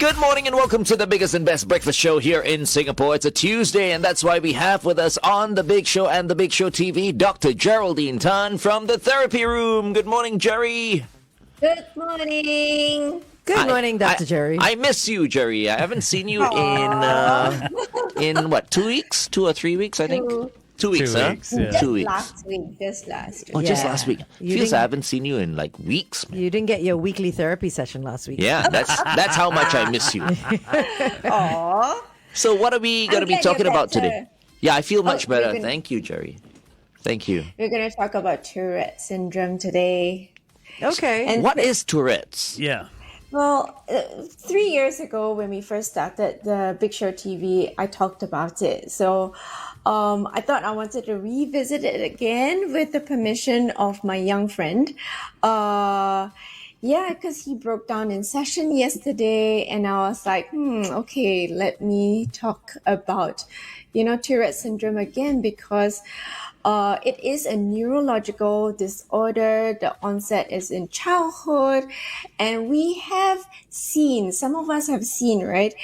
Good morning and welcome to the biggest and best breakfast show here in Singapore. It's a Tuesday and that's why we have with us on The Big Show and The Big Show TV, Dr. Geraldine Tan from the therapy room. Good morning, Jerry. Good morning. Good morning, Dr. Jerry. I miss you, Jerry. I haven't seen you in what, 2 weeks? 2 or 3 weeks, I think? 2 weeks, huh? Yeah. 2 weeks. Last week, just last week. Oh, just Yeah. last week. You Feels didn't- I haven't seen you in like weeks, man. You didn't get your weekly therapy session last week. Yeah, that's how much I miss you. Aww. So what are we going to be glad you're talking about better. today? Yeah, I feel much we're better. gonna- Thank you, Jerry. Thank you. We're going to talk about Tourette syndrome today. Okay. And- What is Tourette's? Yeah. Well, 3 years ago when we first started the Big Show TV, I talked about it. So I thought I wanted to revisit it again with the permission of my young friend. Yeah, because he broke down in session yesterday and I was like, okay, let me talk about, Tourette syndrome again because it is a neurological disorder. The onset is in childhood. And we have seen, some of us have seen, right,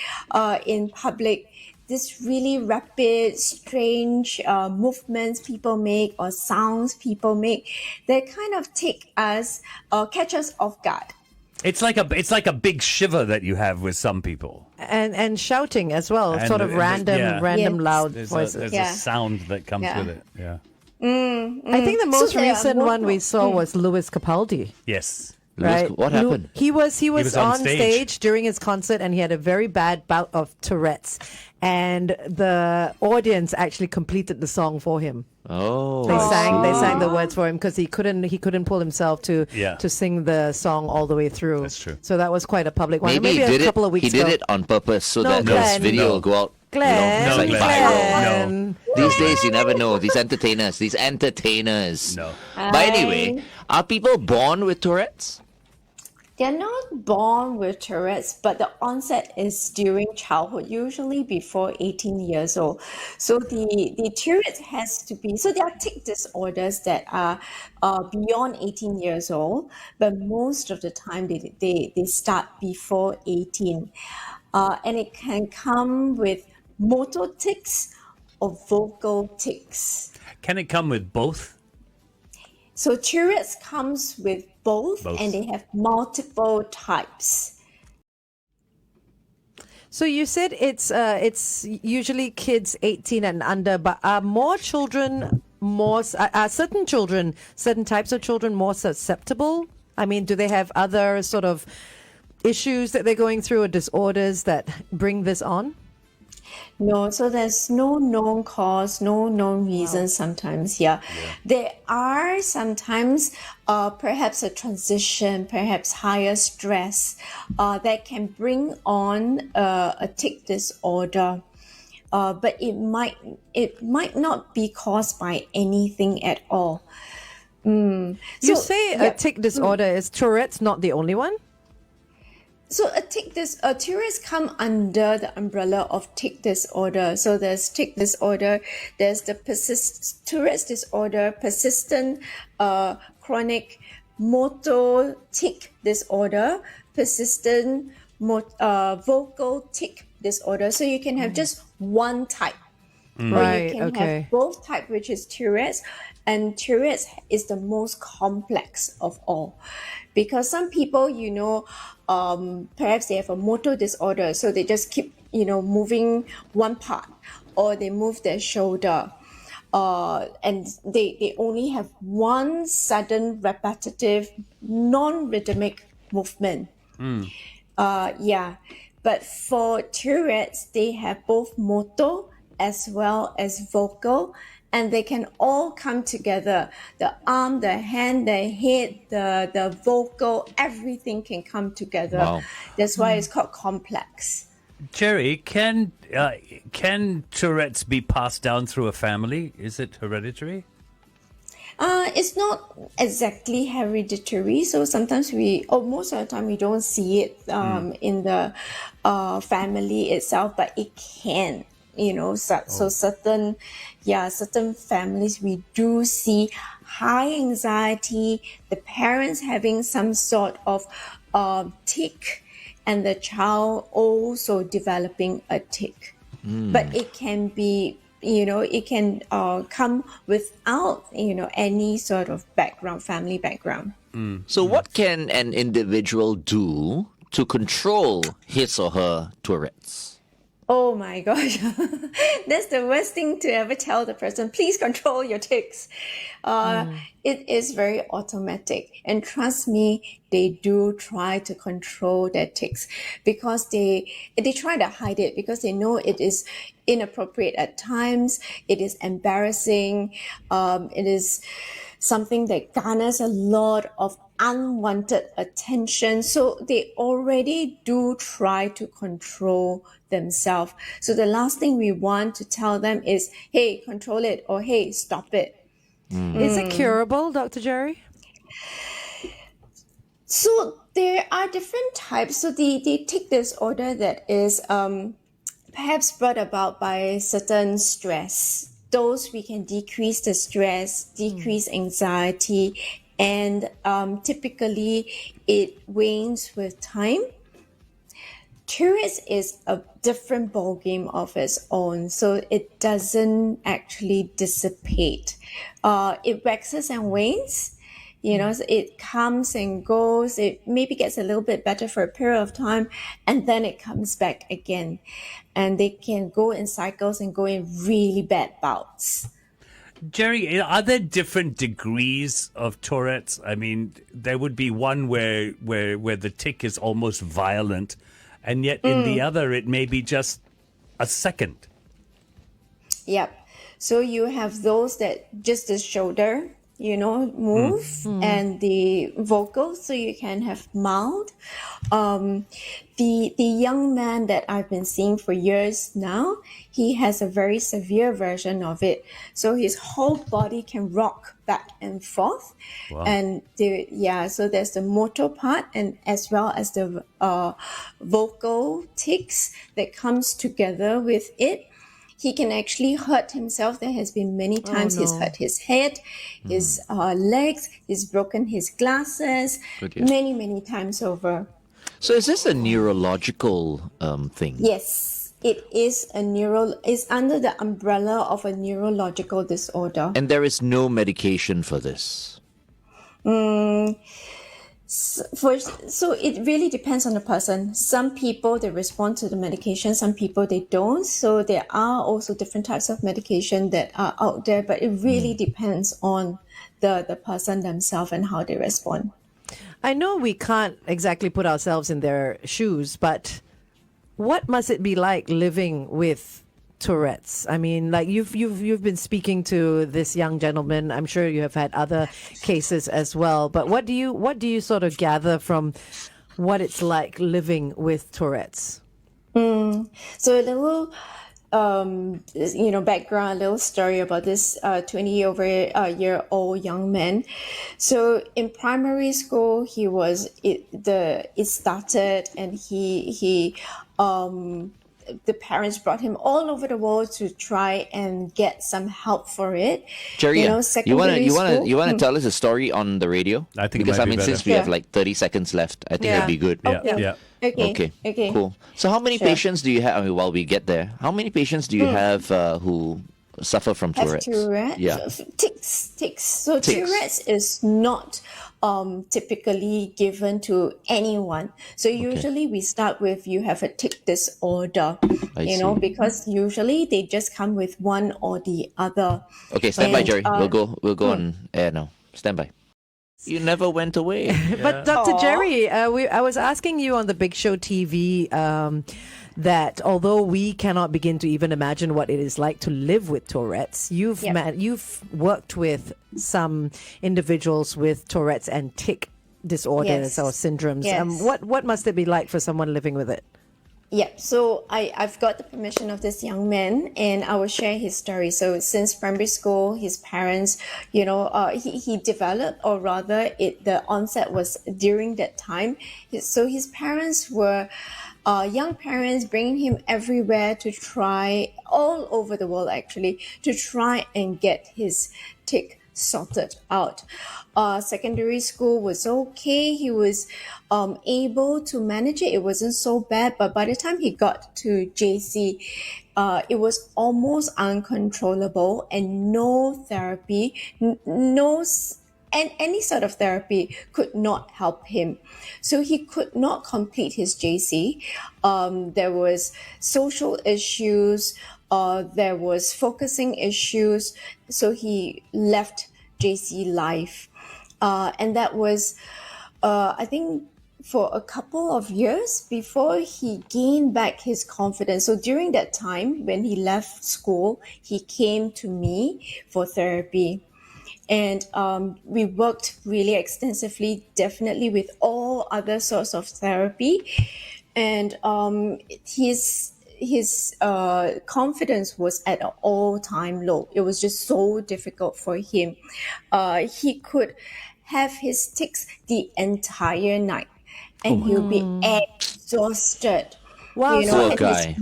in public, this really rapid, strange movements people make or sounds people make that kind of take us, catch us off guard. It's like a big shiver that you have with some people. And shouting as well, And sort of the- random yeah. random Yes. loud There's voices. a sound that comes Yeah. with it. Yeah. I think the most So there are recent more- one we saw was Louis Capaldi. Yes. Right? What happened? He was was on on stage. stage during his concert and he had a very bad bout of Tourette's. And the audience actually completed the song for him. Oh, They I sang see. the words for him because he couldn't pull himself to Yeah. sing the song all the way through. That's true. So that was quite a public one. Maybe, he a did couple it. of weeks He ago. did it on purpose so No, that Glenn. this video No. will go out. Glenn, it's like Glenn. viral. Glenn. These days, you never know. These entertainers. No. But anyway, are people born with Tourette's? They're not born with Tourette's, but the onset is during childhood, usually before 18 years old. So the Tourette has to be, so there are tic disorders that are beyond 18 years old, but most of the time they start before 18. And it can come with motor tics or vocal tics. Can it come with both? So Tourette's comes with both, Both. and they have multiple types. So you said it's usually kids 18 and under, but are certain types of children more susceptible? I mean, do they have other sort of issues that they're going through or disorders that bring this on? No, so there's no known cause, no known reason sometimes. Yeah. There are sometimes perhaps a transition, perhaps higher stress that can bring on a tic disorder. But it might not be caused by anything at all. You say a tic disorder. Is Tourette's not the only one? So Tourette's come under the umbrella of tic disorder. So there's tic disorder, there's the Tourette's disorder, persistent chronic motor tic disorder, persistent vocal tic disorder. So you can have just one type. Or Right, you can okay. have both type, which is Tourette's. And Tourette's is the most complex of all. Because some people, perhaps they have a motor disorder, so they just keep, moving one part, or they move their shoulder, and they only have one sudden, repetitive, non-rhythmic movement. But for Tourette's, they have both motor as well as vocal, and they can all come together. The arm, the hand, the head, the vocal, everything can come together. Wow. That's why it's called complex. Jerry, can Tourette's be passed down through a family? Is it hereditary? It's not exactly hereditary, so sometimes most of the time we don't see it in the family itself, but it can. So certain families we do see high anxiety, the parents having some sort of tic, and the child also developing a tic. But it can be, it can come without, any sort of background, family background. So, what can an individual do to control his or her Tourette's? Oh my gosh, that's the worst thing to ever tell the person. Please control your tics. It is very automatic. And trust me, they do try to control their tics because they try to hide it because they know it is inappropriate at times. It is embarrassing. It is something that garners a lot of unwanted attention. So they already do try to control themselves. So the last thing we want to tell them is, hey, control it, or hey, stop it. Is it curable, Dr. Jerry? So there are different types. So the tic disorder that is perhaps brought about by certain stress. Those we can decrease the stress, decrease anxiety, and typically it wanes with time. Tourette's is a different ballgame of its own, so it doesn't actually dissipate. It waxes and wanes. So it comes and goes. It maybe gets a little bit better for a period of time, and then it comes back again. And they can go in cycles and go in really bad bouts. Jerry, are there different degrees of Tourette's? I mean, there would be one where the tic is almost violent, and yet in the other, it may be just a second. Yep. So you have those that just the shoulder, move and the vocals, so you can have mild. The young man that I've been seeing for years now, he has a very severe version of it. So his whole body can rock back and forth. Wow. And so there's the motor part and as well as the vocal tics that comes together with it. He can actually hurt himself. There has been many times he's hurt his head, his legs, he's broken his glasses, many, many times over. So, is this a neurological thing? Yes, it is it's under the umbrella of a neurological disorder. And there is no medication for this? So it really depends on the person. Some people, they respond to the medication. Some people, they don't. So there are also different types of medication that are out there, but it really depends on the person themselves and how they respond. I know we can't exactly put ourselves in their shoes, but what must it be like living with Tourette's? I mean, like you've been speaking to this young gentleman. I'm sure you have had other cases as well. But what do you sort of gather from what it's like living with Tourette's? So a little, background, a little story about this 20-year-old young man. So in primary school, it started, and the parents brought him all over the world to try and get some help for it. Jerry, you want to tell us a story on the radio? I think because it might be since we have like 30 seconds left, I think it'd be good. Yeah. Okay. Cool. So how many patients do you have? I mean, while we get there, how many patients do you have who suffer from Tourette's? Tourette? Yeah. Tics. So Tics. Tourette's is not typically given to anyone. So usually we start with you have a tic disorder, I see. because usually they just come with one or the other. Okay, stand by, Jerry. We'll go on air now. Stand by. You never went away. But Dr. Jerry, I was asking you on the Big Show TV that although we cannot begin to even imagine what it is like to live with Tourette's, you've worked with some individuals with Tourette's and tic disorders or syndromes. Yes. What must it be like for someone living with it? Yeah, so I've got the permission of this young man, and I will share his story. So since primary school, his parents, he developed, or rather the onset was during that time. So his parents were young parents bringing him everywhere to try, all over the world actually, to try and get his tic sorted out. Secondary school was okay. He was able to manage it. It wasn't so bad. But by the time he got to JC, it was almost uncontrollable, and no therapy, and any sort of therapy could not help him. So he could not complete his JC. There was social issues. There was focusing issues. So he left JC life. And that was, I think, for a couple of years before he gained back his confidence. So during that time, when he left school, he came to me for therapy. And we worked really extensively, definitely with all other sorts of therapy. And his confidence was at an all-time low. It was just so difficult for him. He could have his tics the entire night, and he'll be exhausted. Wow, Poor and guy.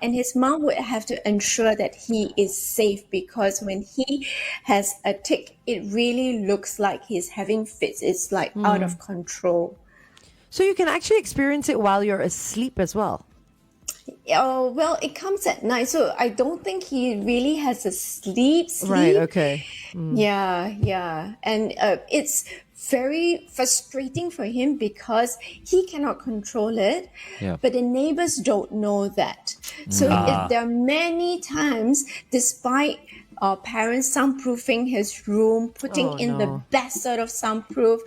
his mom would have to ensure that he is safe, because when he has a tic, it really looks like he's having fits. It's like out of control. So you can actually experience it while you're asleep as well. Oh, well, it comes at night, so I don't think he really has a sleep. Right, okay. Yeah. And it's very frustrating for him because he cannot control it, Yeah. but the neighbors don't know that. So there are many times, despite parents soundproofing his room, putting in the best sort of soundproof,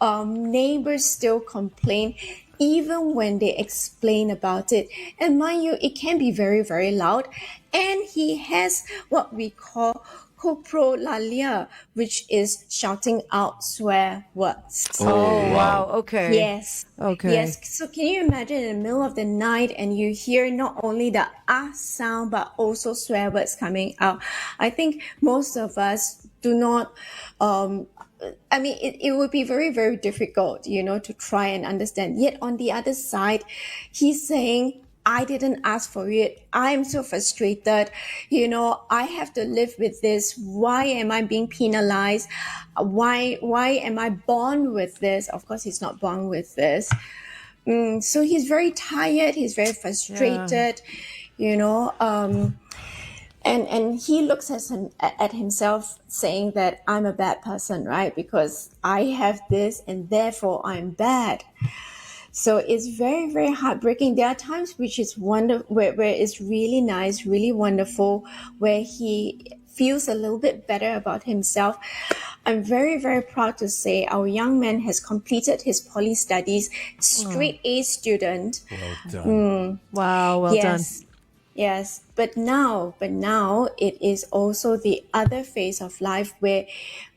neighbors still complain, even when they explain about it. And mind you, it can be very, very loud. And he has what we call coprolalia, which is shouting out swear words. Oh, wow. Okay. Yes. Okay. Yes. So can you imagine in the middle of the night and you hear not only the ah sound, but also swear words coming out? I think most of us do not, it would be very, very difficult, to try and understand. Yet on the other side, he's saying, I didn't ask for it. I'm so frustrated. I have to live with this. Why am I being penalized? Why am I born with this? Of course, he's not born with this. So he's very tired. He's very frustrated, and he looks at himself saying that I'm a bad person, right? Because I have this and therefore I'm bad. So it's very, very heartbreaking. There are times which is where it's really nice, really wonderful, where he feels a little bit better about himself. I'm very, very proud to say our young man has completed his poly studies, straight A student. Well done. Wow, well done. Yes, but now it is also the other phase of life where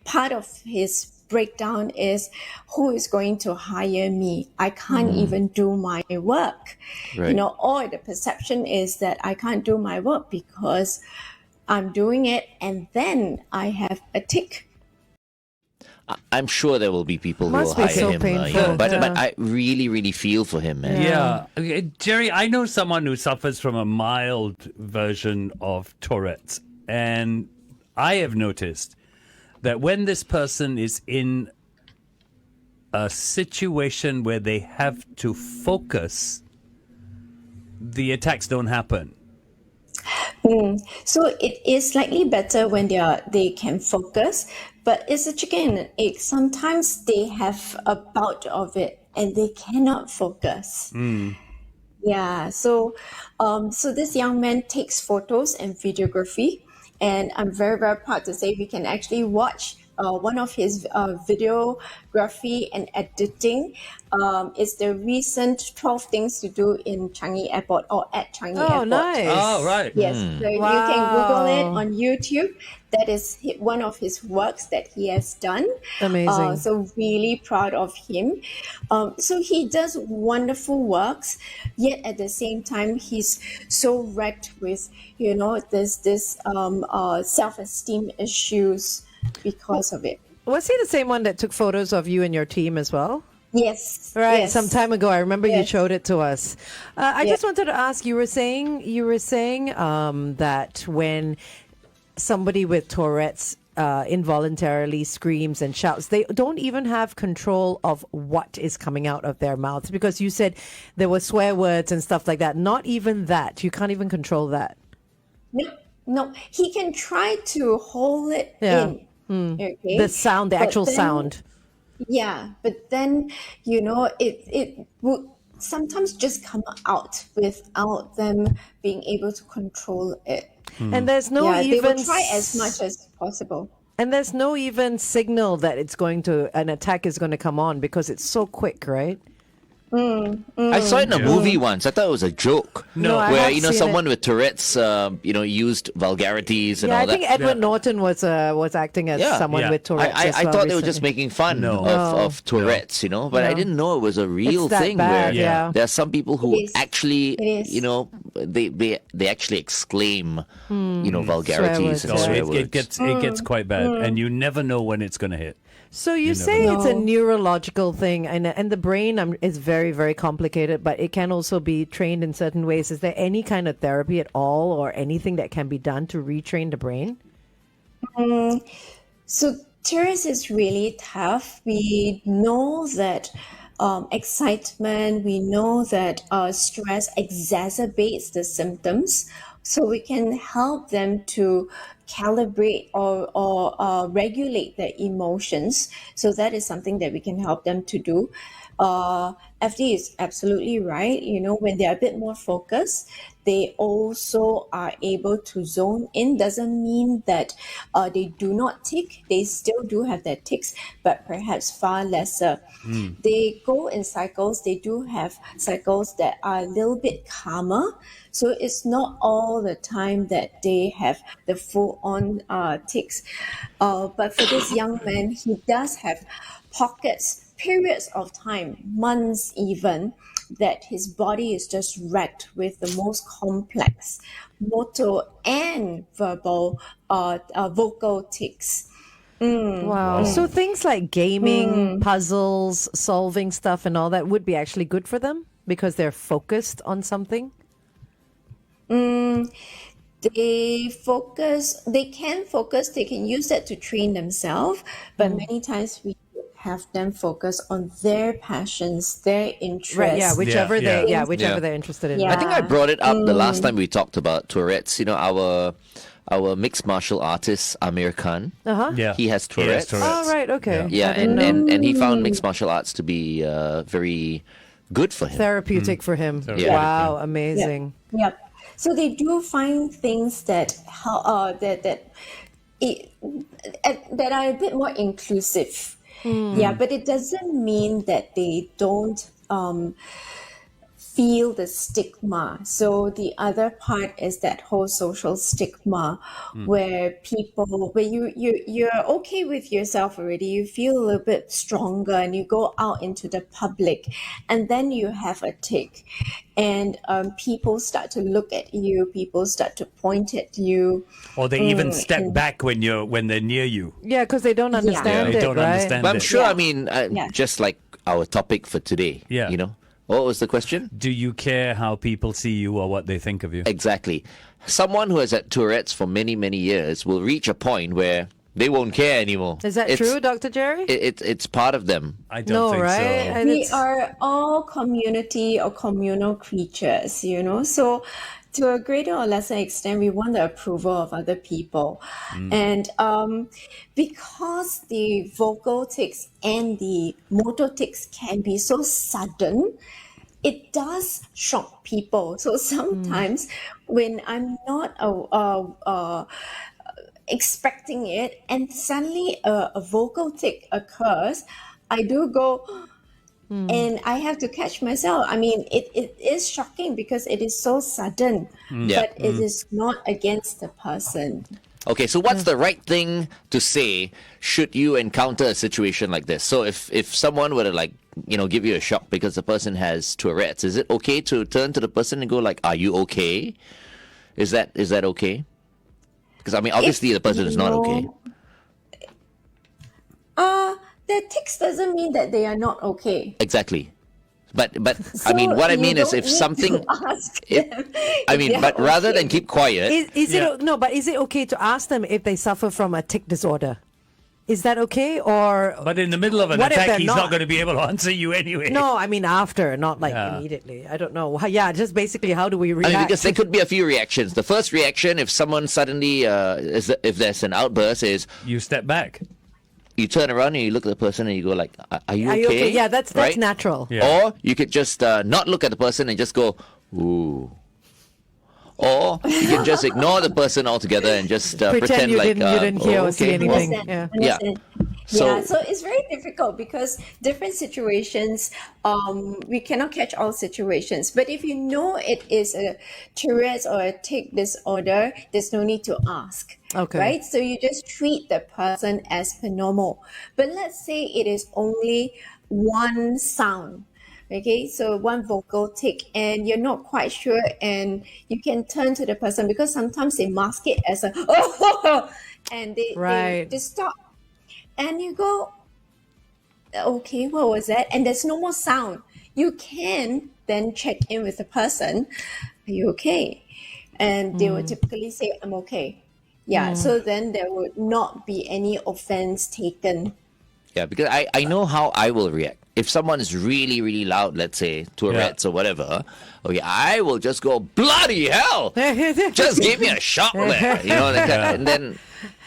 part of his breakdown is, who is going to hire me? I can't even do my work. Right. Or the perception is that I can't do my work because I'm doing it and then I have a tic. I'm sure there will be people who will Must be hire so him. painful. But Yeah. I really, really feel for him, man. Yeah. Okay, Jerry, I know someone who suffers from a mild version of Tourette's, and I have noticed that when this person is in a situation where they have to focus, the attacks don't happen. So it is slightly better when they can focus, but it's a chicken and egg. Sometimes they have a bout of it and they cannot focus. Yeah, so this young man takes photos and videography, and I'm very, very proud to say we can actually watch one of his videography and editing. It's the recent 12 things to do in Changi Airport or at Changi Airport. Oh, nice. Oh, right. Yes, so you can Google it on YouTube. That is one of his works that he has done. Amazing. So really proud of him. So he does wonderful works, yet at the same time, he's so wrecked with, this self-esteem issues because of it. Was he the same one that took photos of you and your team as well? Yes. Right, yes. some time ago, I remember you Yes. showed it to us. I just wanted to ask. You were saying that when somebody with Tourette's involuntarily screams and shouts. They don't even have control of what is coming out of their mouths, because you said there were swear words and stuff like that. Not even that. You can't even control that. No, he can try to hold it Yeah. in. Okay? The sound, the But actual then- sound. Yeah, but then, it would sometimes just come out without them being able to control it. And there's no Yeah, they even will try as much as possible. And there's no even signal that an attack is going to come on, because it's so quick, right? I saw it in a movie once. I thought it was a joke. No, I where have seen someone with Tourette's, used vulgarities and Yeah, all I that. think Edward Norton was acting as Yeah. someone Yeah. with Tourette's. I as well thought they were just recently. making fun No. of Tourette's, but I No. didn't know it was a real It's that thing bad, where yeah. there are some people who It is. actually, It is. they actually exclaim, Swear vulgarities words, and No, yeah. swear it words. gets quite bad, and you never know when it's going to hit. So you never say know. it's a No. neurological thing, and the brain is very, very complicated, but it can also be trained in certain ways. Is there any kind of therapy at all, or anything that can be done to retrain the brain? So Tourette's is really tough. We know that excitement, we know that stress exacerbates the symptoms. So we can help them to calibrate or regulate their emotions. So that is something that we can help them to do. FD is absolutely right. When they're a bit more focused, they also are able to zone in. Doesn't mean that they do not tick. They still do have their tics, but perhaps far lesser. They go in cycles. They do have cycles that are a little bit calmer. So it's not all the time that they have the full-on tics. But for this young man, he does have pockets, periods of time, months even, that his body is just wrecked with the most complex motor and vocal tics. Wow. So things like gaming, puzzles, solving stuff, and all that would be actually good for them because they're focused on something. They can focus, they can use that to train themselves, but many times we have them focus on their passions, their interests. Right. Yeah. Whichever Yeah. they're interested in. Yeah. I think I brought it up the last time we talked about Tourette's. Our mixed martial artist Amir Khan. Yeah, He has Tourette's. Oh, right. Okay. Yeah, I didn't know. and he found mixed martial arts to be very good for him. Therapeutic for him. Therapeutic, Wow. yeah. Amazing. Yep. So they do find things that are a bit more inclusive. Yeah, but it doesn't mean that they don't feel the stigma. So the other part is that whole social stigma where you're okay with yourself already, you feel a little bit stronger and you go out into the public and then you have a tic and people start to look at you, people start to point at you. Or they even step back when they're near you. Yeah, because they don't understand They it, don't right? understand But I'm it. sure, Yeah. just like our topic for today, Yeah. What was the question? Do you care how people see you or what they think of you? Exactly. Someone who has had Tourette's for many, many years will reach a point where they won't care anymore. Is that It's- true, Dr. Jerry? It's part of them. I don't No, think right? so. And We it's- are all community or communal creatures, so to a greater or lesser extent we want the approval of other people, and because the vocal tics and the motor tics can be so sudden, it does shock people. So sometimes when I'm not expecting it and suddenly a vocal tic occurs, I do go and I have to catch myself. I mean, it is shocking because it is so sudden, Yeah. but it is not against the person. Okay, so what's the right thing to say should you encounter a situation like this? So if someone were to give you a shock because the person has Tourette's, is it okay to turn to the person and go like, "Are you okay?" Is that okay? Because obviously the person is not okay. The tics doesn't mean that they are not okay. Exactly. But I mean, what I you mean is don't if need something, to ask if, them I if mean, they're but rather okay. than keep quiet, Is it no? But is it okay to ask them if they suffer from a tic disorder? Is that okay, or But in the middle of an what if attack, they're he's not? not going to be able to answer you anyway. No, I mean after, not like Yeah. immediately. I don't know. Yeah, just basically, how do we I react? mean, because there could be a few reactions. The first reaction, if someone suddenly, if there's an outburst, is You step back. you turn around and you look at the person and you go like, "Are you Are okay?" you okay? Yeah, that's Right? natural. Yeah. Or you could just not look at the person and just go, "Ooh." Or you can just ignore the person altogether and just pretend you like didn't hear or see okay, anything. well, Understand, Yeah. understand. So- So it's very difficult because different situations, we cannot catch all situations. But if you know it is a Tourette's or a tic disorder, there's no need to ask. Okay. Right? So you just treat the person as per normal. But let's say it is only one sound. Okay, so one vocal tic, and you're not quite sure, and you can turn to the person because sometimes they mask it as a oh, and they Right. just stop, and you go, okay, what was that? And there's no more sound. You can then check in with the person, are you okay? And they would typically say, I'm okay. Yeah, so then there would not be any offense taken. Yeah, because I know how I will react. If someone is really, really loud, let's say Tourette's or whatever, okay, I will just go, bloody hell! Just give me a shot there. You know, like that. And then,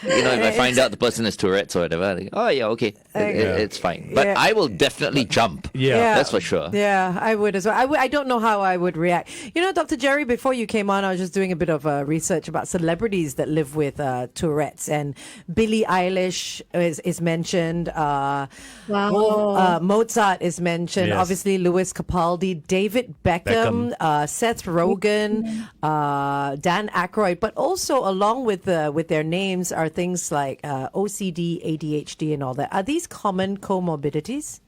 you know, if I find out the person is Tourette's or whatever, I think, oh yeah, okay, it's fine. But Yeah. I will definitely jump. Yeah. That's for sure. Yeah, I would as well. I don't know how I would react. You know, Dr. Jerry, before you came on, I was just doing a bit of research about celebrities that live with Tourette's, and Billie Eilish is mentioned. Wow. Mozart is mentioned. Yes. Obviously, Louis Capaldi, David Beckham. Seth Rogen, Dan Aykroyd. But also, along with their names, are things like OCD, ADHD, and all that. Are these common comorbidities?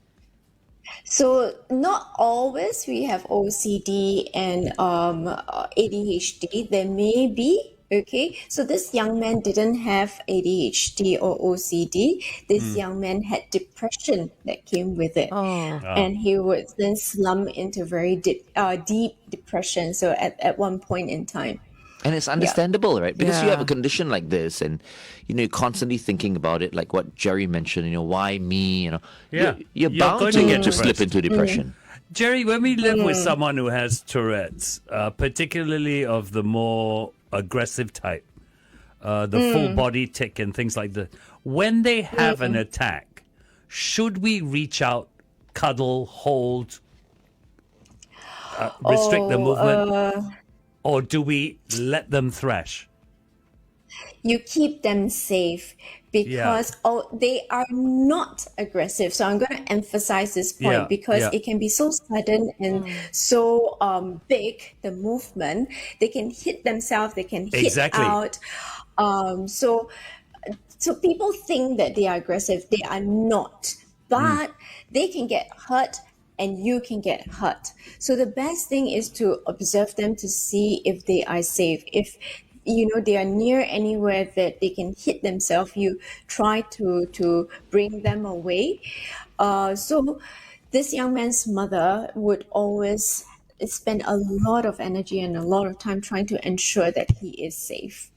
So not always we have OCD and ADHD. There may be. Okay, so this young man didn't have ADHD or OCD. This young man had depression that came with it, and he would then slump into very deep depression. So at one point in time. And it's understandable, right? Because you have a Yeah. condition like this, and you're constantly thinking about it, like what Jerry mentioned. Why me? Yeah. you're You're bound going to to get slip depressed. into depression. Jerry, when we live with someone who has Tourette's, particularly of the more aggressive type, the full body tic and things like that, when they have an attack, should we reach out, cuddle, hold, restrict the movement, or do we let them thrash? You keep them safe because they are not aggressive. So I'm going to emphasize this point Yeah, because yeah. it can be so sudden and so big, the movement. They can hit themselves, they can hit Exactly. out. So people think that they are aggressive. They are not. But they can get hurt and you can get hurt. So the best thing is to observe them to see if they are safe. If they are near anywhere that they can hit themselves, you try to bring them away. So this young man's mother would always spend a lot of energy and a lot of time trying to ensure that he is safe.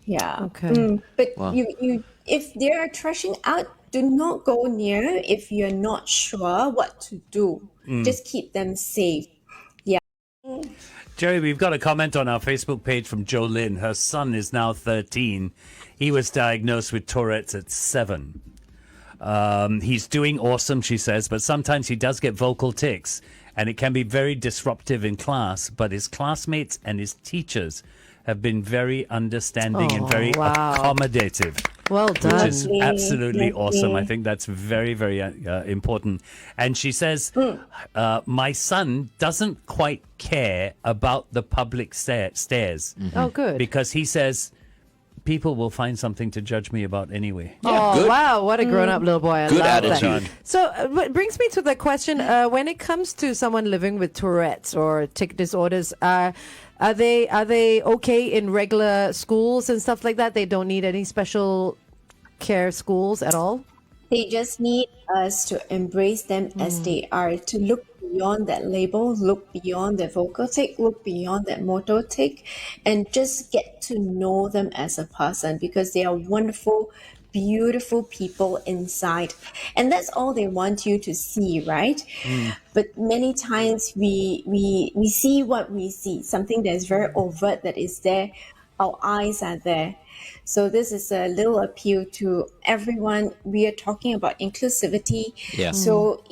Yeah. Okay. But Wow. you if they are trashing out, do not go near if you're not sure what to do. Just keep them safe. Jerry, we've got a comment on our Facebook page from Jolynn. Her son is now 13. He was diagnosed with Tourette's at 7. He's doing awesome, she says, but sometimes he does get vocal tics, and it can be very disruptive in class, but his classmates and his teachers have been very understanding and very wow. accommodative. Well Which done. is absolutely awesome. I think that's very, very important. And she says, my son doesn't quite care about the public stairs Oh, good. because he says people will find something to judge me about anyway. Oh, good. wow. What a grown-up little boy. I Good love attitude. that. So it brings me to the question, when it comes to someone living with Tourette's or tic disorders, are they okay in regular schools and stuff like that? They don't need any special care schools at all? They just need us to embrace them as they are, to look beyond that label, look beyond that vocal tic, look beyond that motor tic, and just get to know them as a person, because they are wonderful, beautiful people inside. And that's all they want you to see, right? But many times we see what we see, something that is very overt, that is there. Our eyes are there. So this is a little appeal to everyone. We are talking about inclusivity. Yeah. So,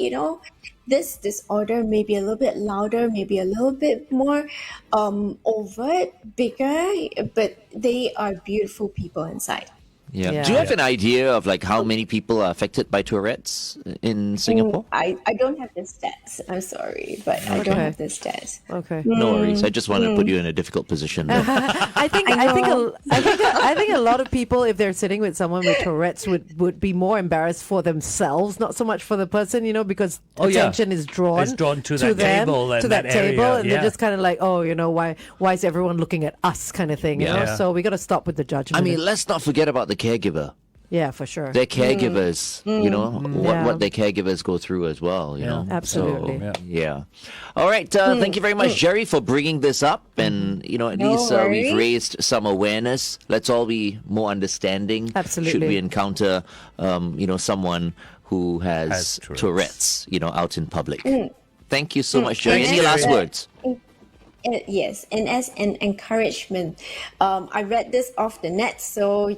this disorder may be a little bit louder, maybe a little bit more overt, bigger, but they are beautiful people inside. Yeah. Yeah. Do you have an idea of like how many people are affected by Tourette's in Singapore? I don't have the stats. I'm sorry, but I don't Okay. have the stats. Okay. No worries. I just wanted to put you in a difficult position. there. I think a lot of people, if they're sitting with someone with Tourette's, would be more embarrassed for themselves, not so much for the person, because attention is drawn It's drawn to that them, table and to that that table, area, and yeah. they're just kind of like, why is everyone looking at us, kind of thing, you know? Yeah. So we got to stop with the judgment. I mean, let's not forget about the caregiver. yeah, for sure. Their caregivers, Yeah. what their caregivers go through as well, Yeah. Absolutely. So, yeah. All right. Thank you very much, Jerry, for bringing this up. And, at No least we've worries. raised some awareness. Let's all be more understanding. Should Absolutely. we encounter, someone who has Has Tourette's, out in public. Thank you so much, Jerry. And Any last as words? Yes, and as an encouragement, I read this off the net, so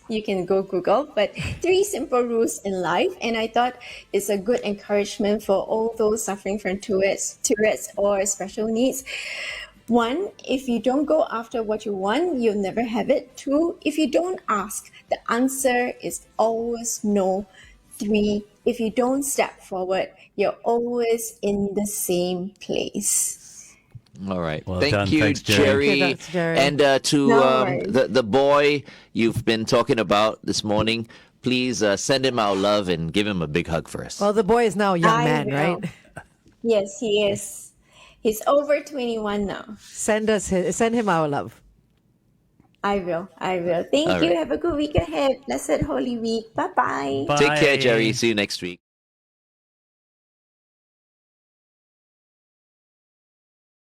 you can go Google, but 3 simple rules in life, and I thought it's a good encouragement for all those suffering from Tourette's or special needs. 1, if you don't go after what you want, you'll never have it. 2, if you don't ask, the answer is always no. 3, if you don't step forward, you're always in the same place. All right. Well Thank done. you, Thanks, Jerry. Thank you, Dr. Jerry. And to No worries. the boy you've been talking about this morning, please send him our love and give him a big hug for us. Well, the boy is now a young I man, will. right? Yes, he is. He's over 21 now. Send him our love. I will. Thank All you. right. Have a good week ahead. Blessed Holy Week. Bye-bye. Take care, Bye. Jerry. See you next week.